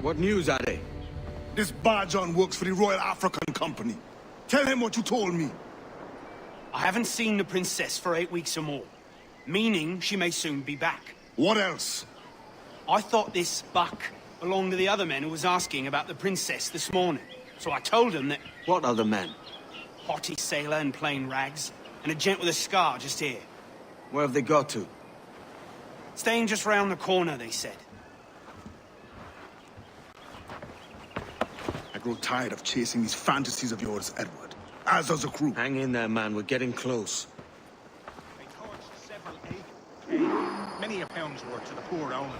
What news are they? This Barjon works for the Royal African Company. Tell him what you told me. I haven't seen the princess for 8 weeks or more, meaning she may soon be back. What else? I thought this buck belonged to the other men who was asking about the princess this morning. So I told him that... What other men? Haughty sailor in plain rags, and a gent with a scar just here. Where have they got to? Staying just round the corner, they said. I grow tired of chasing these fantasies of yours, Edward. As does the crew. Hang in there, man. We're getting close. They torched several acres, many a pound's worth to the poor owner.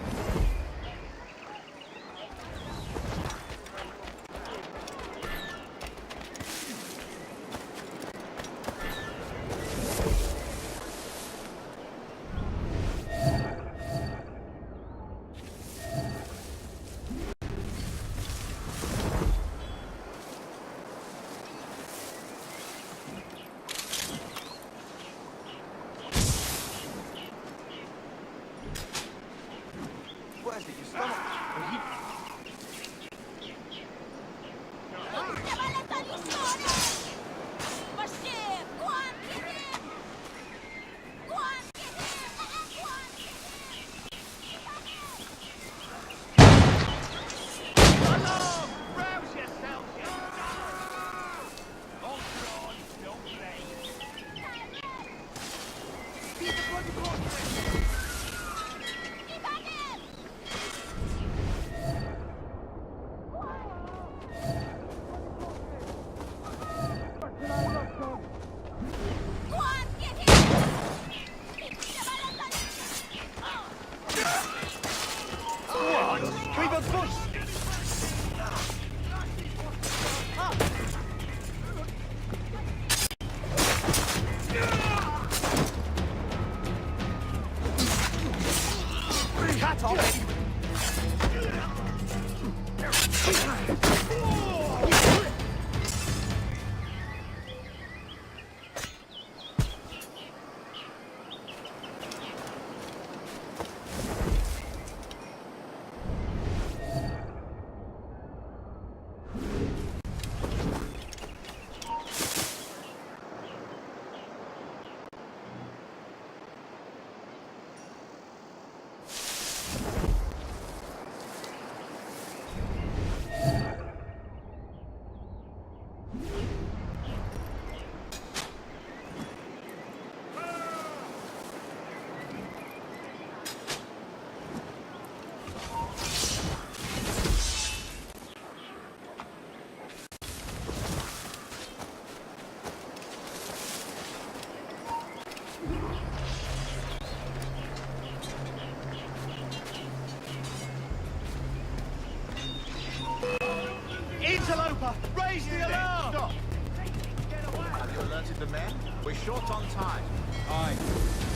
Interloper! Raise the alarm! Stop! Have you alerted the men? We're short on time. Aye.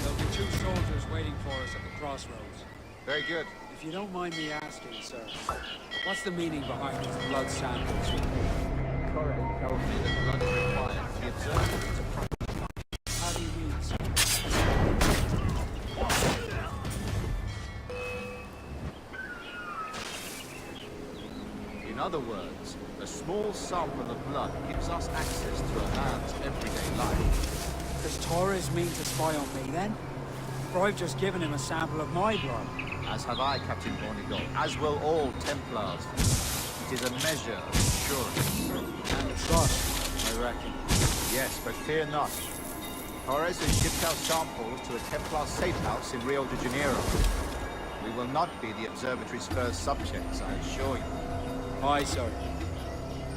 There'll be 2 soldiers waiting for us at the crossroads. Very good. If you don't mind me asking, sir, what's the meaning behind these blood samples? Corey tells me that blood is required. The observer is a problem. How do you mean, sir? In other words, a small sample of blood gives us access to a man's everyday life. Does Torres mean to spy on me, then? For I've just given him a sample of my blood. As have I, Captain Bornigal, as will all Templars. It is a measure of assurance. And trust, I reckon. Yes, but fear not. Torres has shipped our samples to a Templar safe house in Rio de Janeiro. We will not be the observatory's first subjects, I assure you. Aye, sir.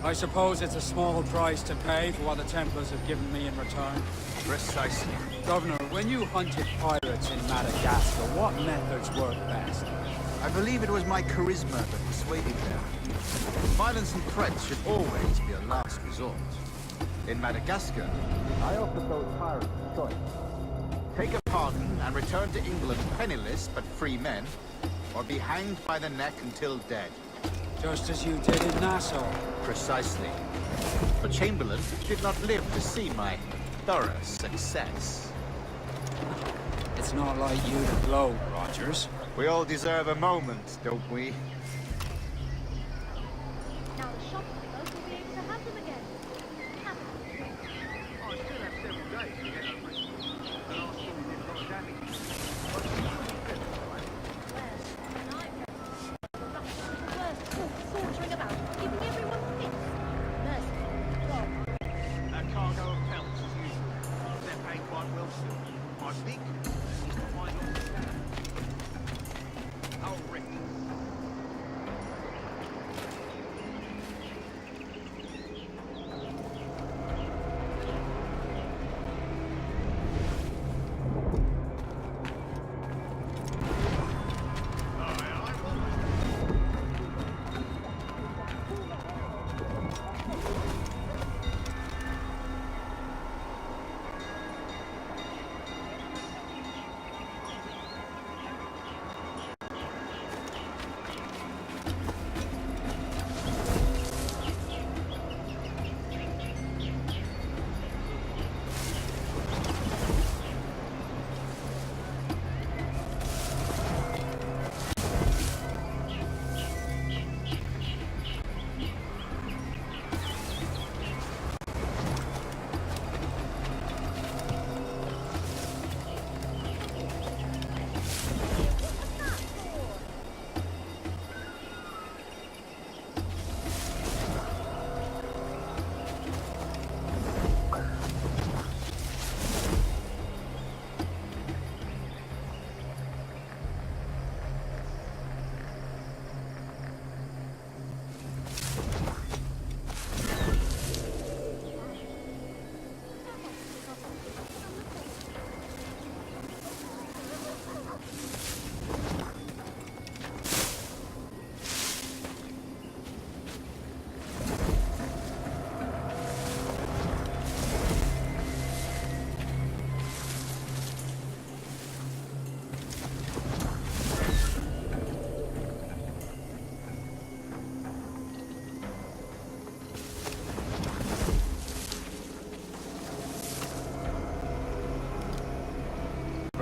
I suppose it's a small price to pay for what the Templars have given me in return. Precisely. Governor, when you hunted pirates in Madagascar, what methods worked best? I believe it was my charisma that persuaded them. Violence and threats should always be a last resort. In Madagascar, I offered those pirates a choice. Take a pardon and return to England penniless but free men, or be hanged by the neck until dead. Just as you did in Nassau. Precisely. But Chamberlain did not live to see my thorough success. It's not like you to blow, Rogers. We all deserve a moment, don't we?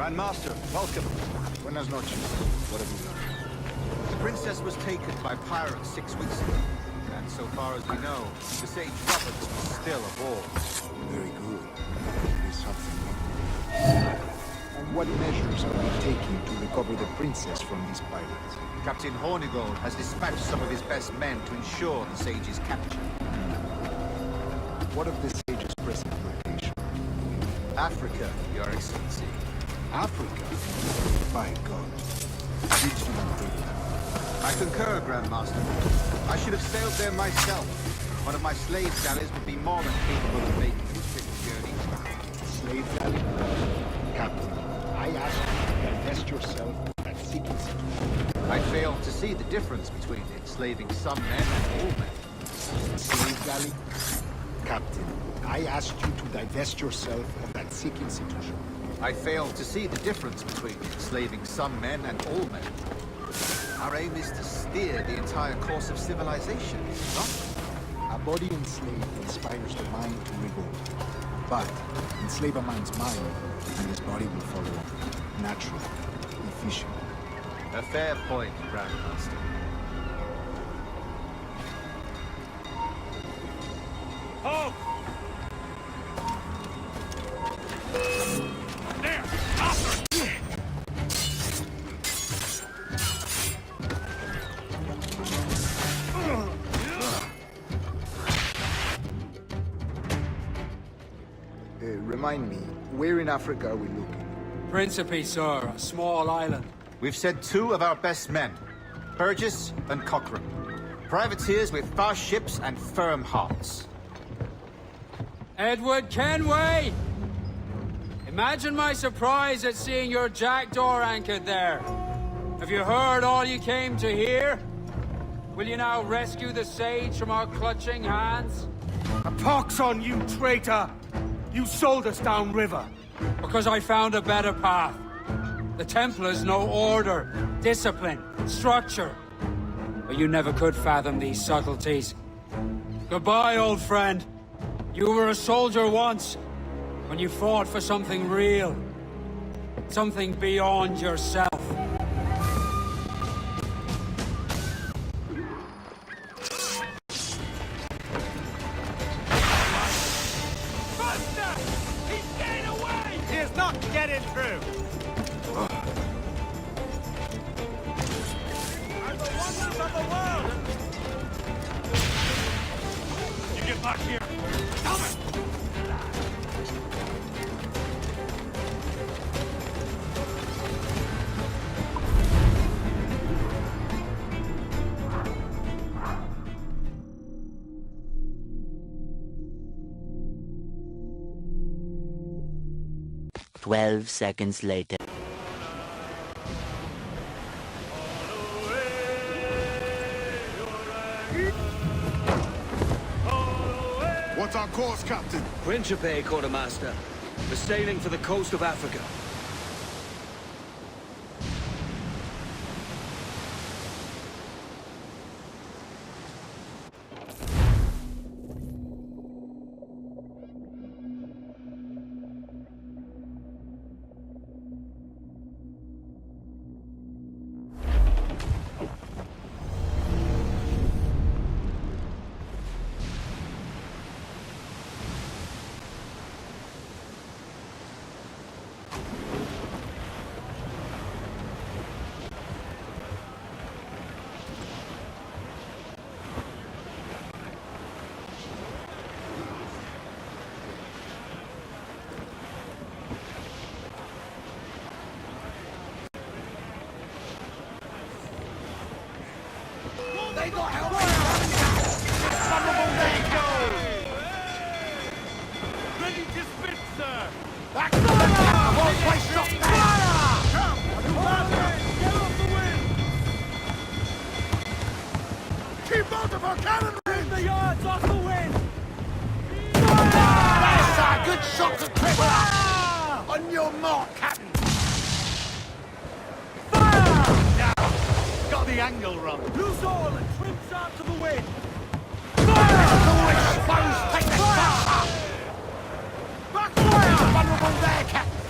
Grandmaster, welcome. Buenas noches. What have you learned? The princess was taken by pirates 6 weeks ago. And so far as we know, the Sage Roberts was still aboard. Very good. It is something. And what measures are we taking to recover the princess from these pirates? Captain Hornigold has dispatched some of his best men to ensure the Sage's capture. What of the Sage's present location? Africa, Your Excellency. Africa? By God. Did you not think that? I concur, Grandmaster. I should have sailed there myself. One of my slave galleys would be more than capable of making this tricky journey. Slave galley? Captain, I ask you to divest yourself of that sick institution. I fail to see the difference between enslaving some men and all men. Slave galley? Captain, I asked you to divest yourself of that sick institution. I fail to see the difference between enslaving some men and all men. Our aim is to steer the entire course of civilization, is it not? A body enslaved inspires the mind to revolt. But enslave a man's mind, and his body will follow. Natural, efficient. A fair point, Grandmaster. Halt! There! Remind me, where in Africa are we looking? Principe, sir, a small island. We've sent 2 of our best men, Burgess and Cochrane. Privateers with fast ships and firm hearts. Edward Kenway! Imagine my surprise at seeing your jackdaw anchored there. Have you heard all you came to hear? Will you now rescue the Sage from our clutching hands? A pox on you, traitor! You sold us downriver. Because I found a better path. The Templars know order, discipline, structure. But you never could fathom these subtleties. Goodbye, old friend. You were a soldier once, when you fought for something real. Something beyond yourself. Twelve seconds later. What's our course, Captain? Principe, Quartermaster. We're sailing for the coast of Africa. They got help! There you go! Ready to spit, sir! Back fire! One place shot! Fire! Come! Get off the wind! Keep out of our cannon! Bring the yards off the wind! That's a good shot to trip! On your mark, Captain! Got the angle wrong. Loose all and trim sharp to the wind. Take the fire! Back fire! Vulnerable there, Captain!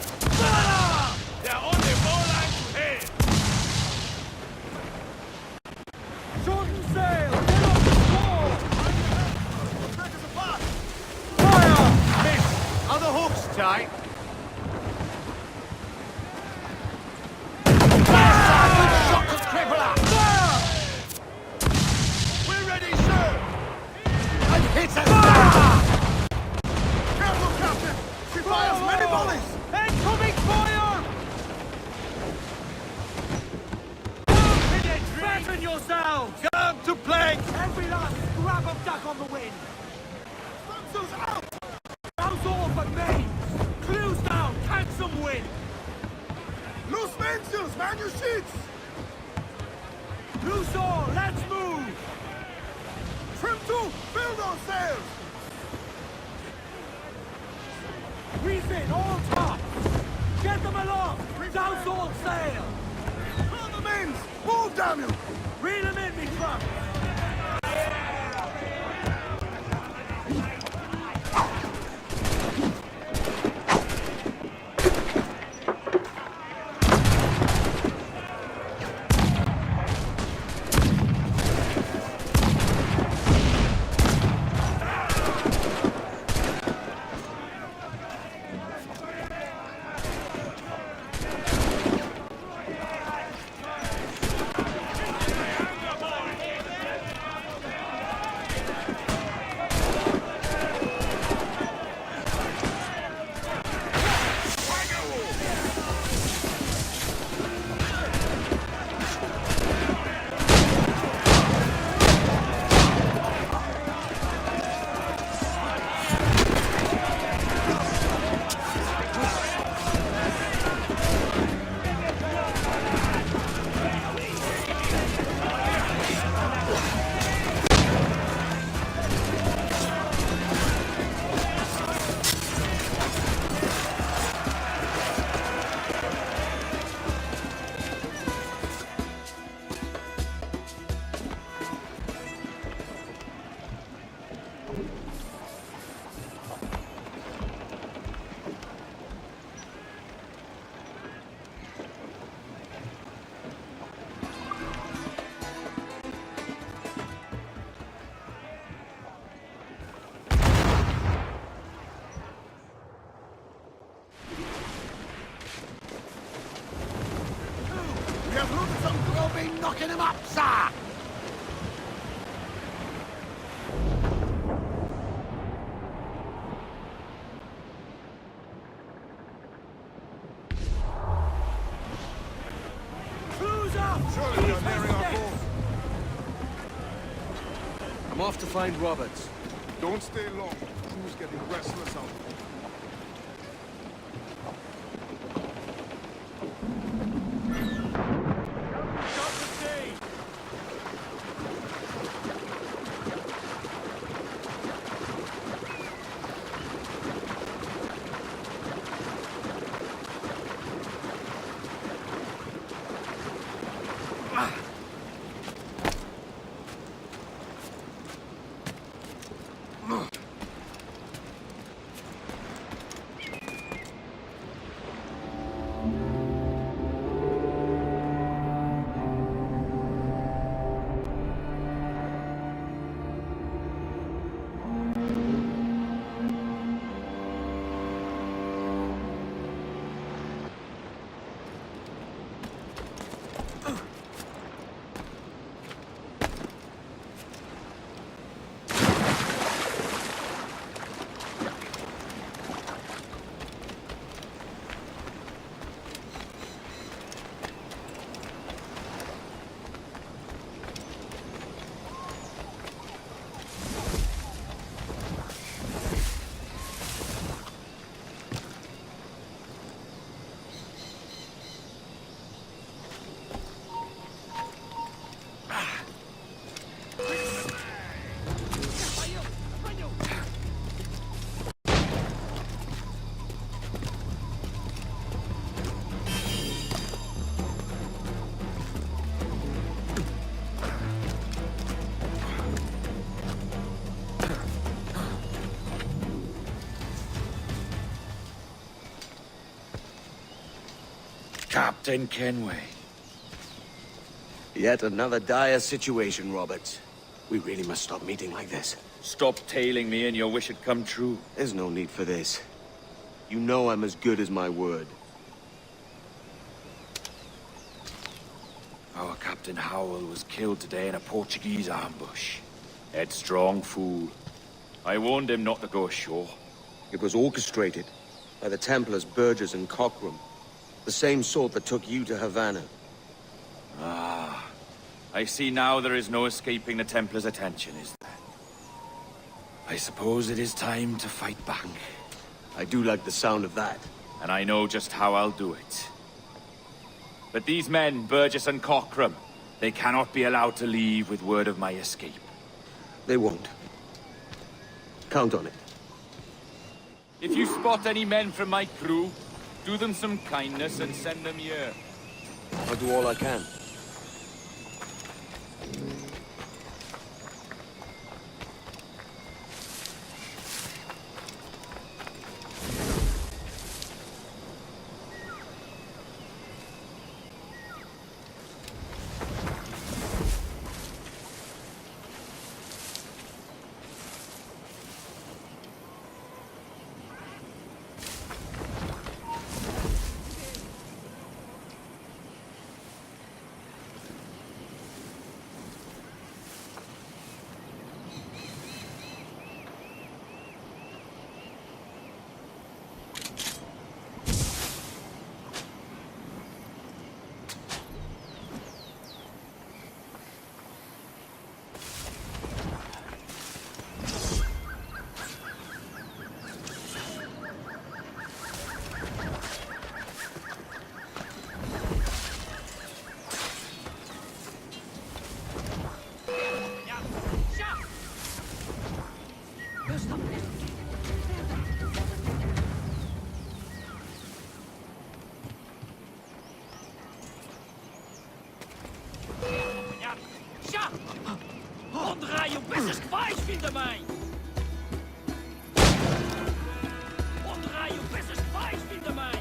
yourselves! Turn to plank! Every last scrap of duck on the wind! Sponsors out! Rouse all but me! Clues down! Catch some wind! Loose mainsails, man your sheets! Loose all! Let's move! Trim to! Build our sails! Refit all tops! Get them along! Douse all sail! Throw the mains! Move, damn you! Reel them in, me truck! We have looted some... We'll be knocking him up, sir! Clues up! Surely we are nearing our goal. I'm off to find Roberts. Don't stay long. Crew's getting restless out there. Stop the sea! Captain Kenway. Yet another dire situation, Roberts. We really must stop meeting like this. Stop tailing me and your wish had come true. There's no need for this. You know I'm as good as my word. Our Captain Howell was killed today in a Portuguese ambush. Headstrong fool. I warned him not to go ashore. It was orchestrated by the Templars Burgess and Cockram. The same sort that took you to Havana. Ah, I see now there is no escaping the Templars' attention, is there? I suppose it is time to fight back. I do like the sound of that. And I know just how I'll do it. But these men, Burgess and Cockram, they cannot be allowed to leave with word of my escape. They won't. Count on it. If you spot any men from my crew, do them some kindness and send them here. I'll do all I can. Omdraai op best kwijt, vrienden mij! Omdraai op best kwijt, vrienden mij!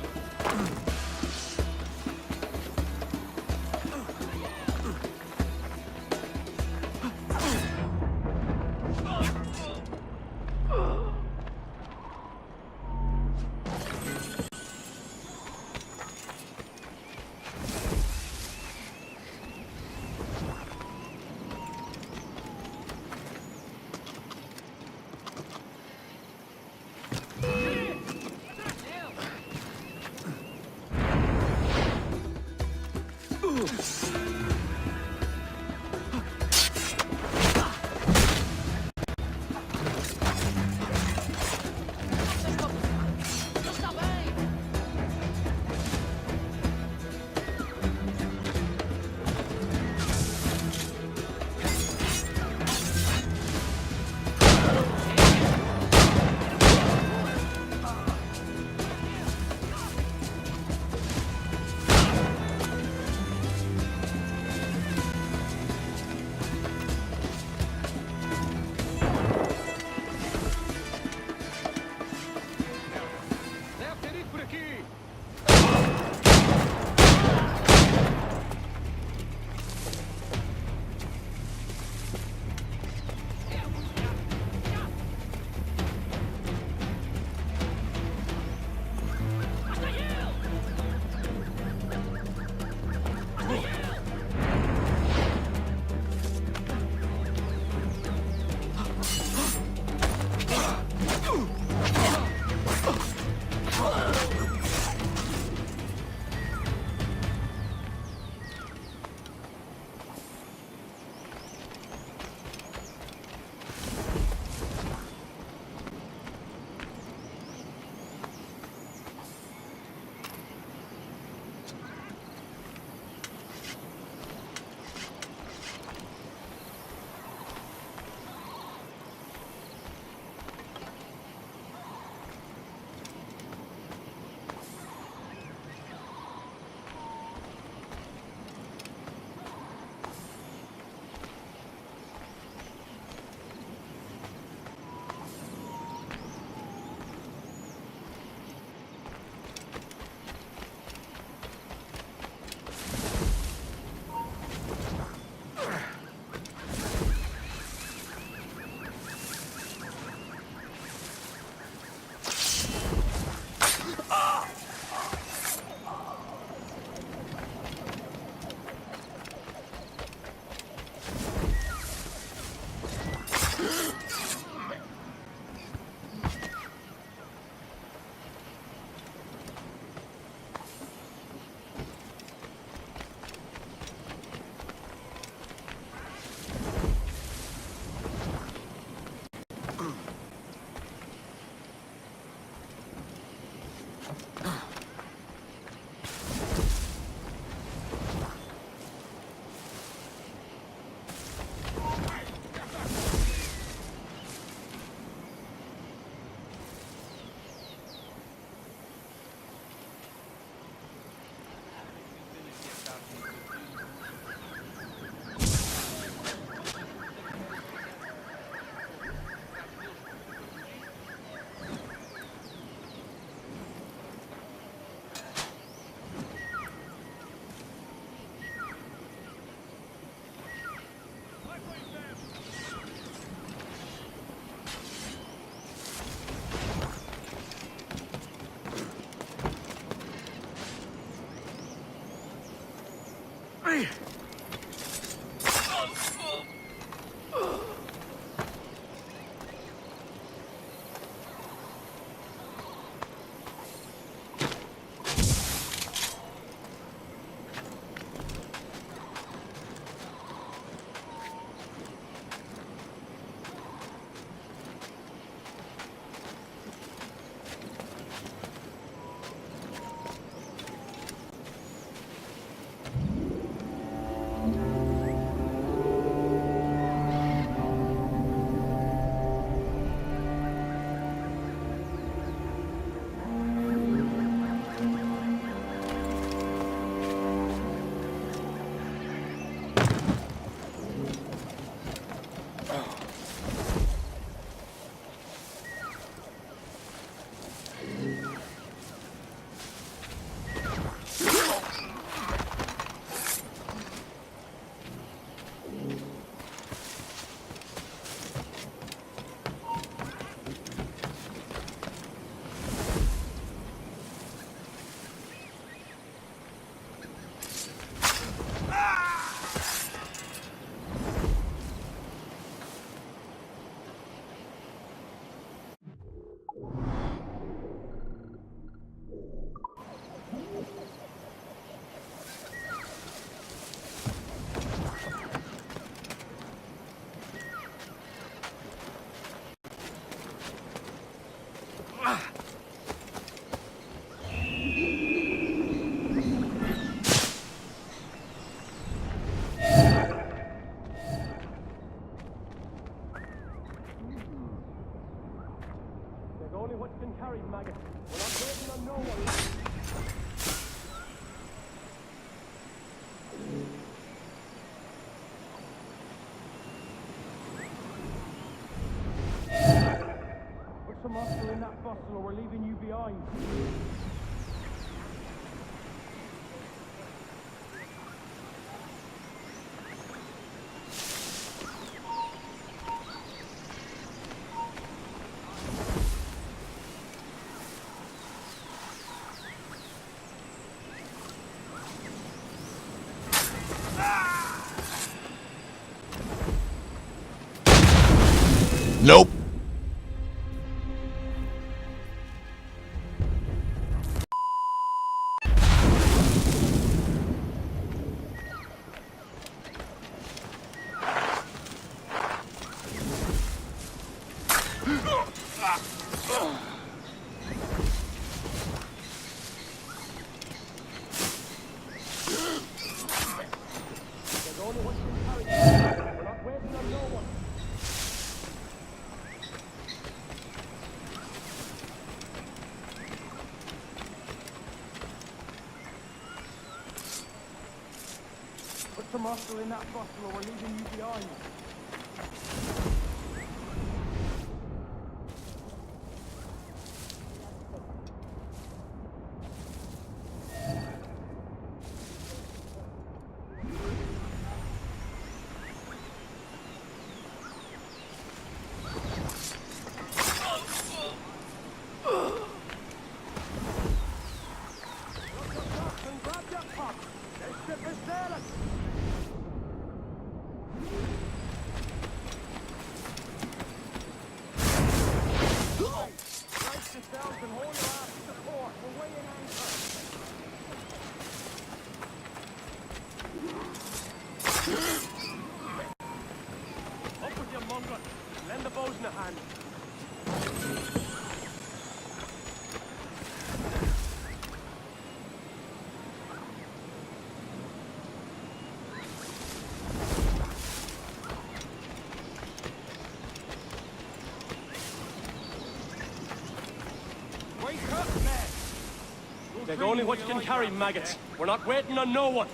Hurry! Only what's been carried, maggot. We're not waiting on no one. Put some muscle in that bustle or we're leaving you behind. Nope. There's only what's been carried. We're not waiting on no one. Put some muscle in that bustle or we're leaving you behind. Grab your pup. This ship is sailing. Brace yourselves and hold your ass to the port. We're weighing anchor. Up with your mongrel. Lend the bosun a hand. Wake up, man! There's only what you can carry, maggots. We're not waiting on no one.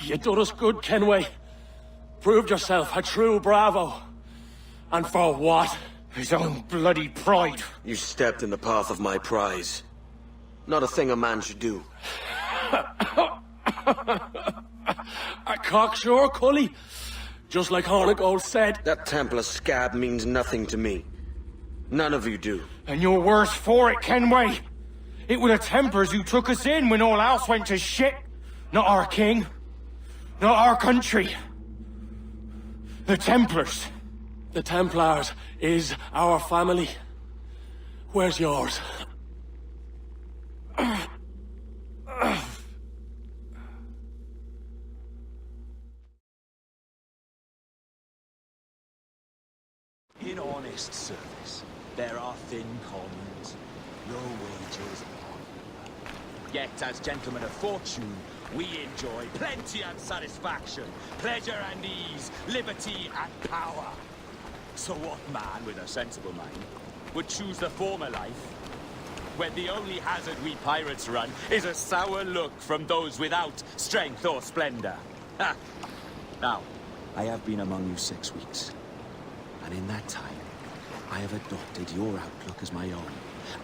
You done us good, Kenway. Proved yourself a true bravo. And for what? His own bloody pride. You stepped in the path of my prize. Not a thing a man should do. A cocksure, Cully. Just like Hornigold said. That Templar scab means nothing to me. None of you do. And you're worse for it, Kenway. It were the Templars who took us in when all else went to shit. Not our king. Not our country. The Templars. The Templars is our family. Where's yours? In honest service, there are thin commons, no wages. Yet, as gentlemen of fortune, we enjoy plenty and satisfaction, pleasure and ease, liberty and power. So what man with a sensible mind would choose the former life, when the only hazard we pirates run is a sour look from those without strength or splendor? Ha! Now, I have been among you 6 weeks. And in that time, I have adopted your outlook as my own,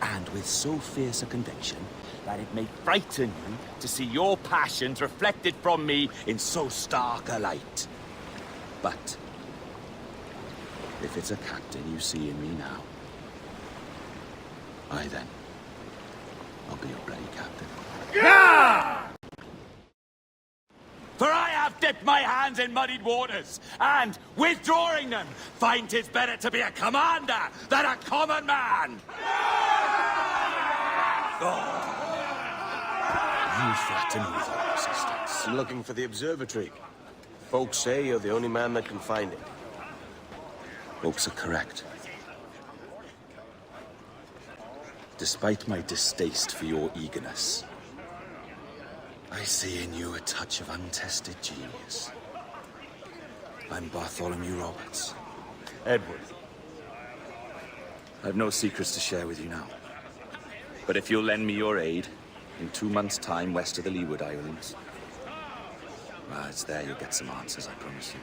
and with so fierce a conviction that it may frighten you to see your passions reflected from me in so stark a light. But if it's a captain you see in me now, aye then, I'll be your bloody captain. Yeah! For I have dipped my hands in muddied waters, and, withdrawing them, find 'tis better to be a commander than a common man! Oh. You threaten with your resistance. I'm looking for the observatory. Folks say you're the only man that can find it. Folks are correct. Despite my distaste for your eagerness, I see in you a touch of untested genius. I'm Bartholomew Roberts. Edward. I've no secrets to share with you now. But if you'll lend me your aid, in 2 months' time west of the Leeward Islands, well, it's there you'll get some answers, I promise you.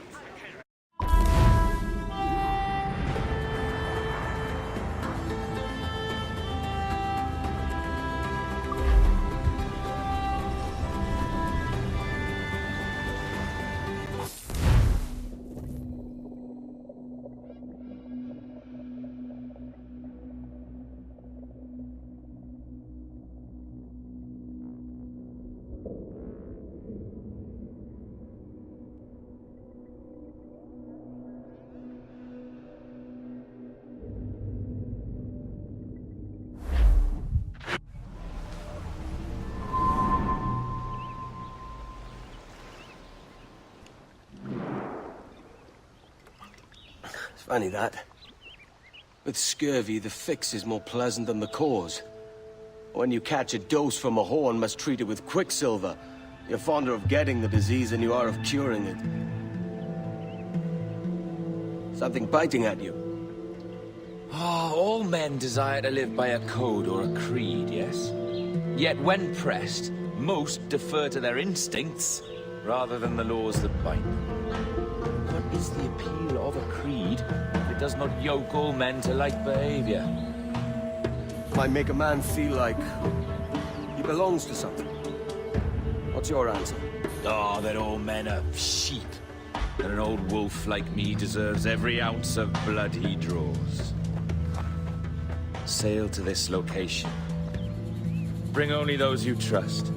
Funny that. With scurvy, the fix is more pleasant than the cause. When you catch a dose from a horn, must treat it with quicksilver. You're fonder of getting the disease than you are of curing it. Something biting at you. Ah, all men desire to live by a code or a creed, yes? Yet when pressed, most defer to their instincts rather than the laws that bind them. What is the appeal of a creed if it does not yoke all men to like behavior? Might make a man feel like he belongs to something. What's your answer? Oh, that all men are sheep. And an old wolf like me deserves every ounce of blood he draws. Sail to this location. Bring only those you trust.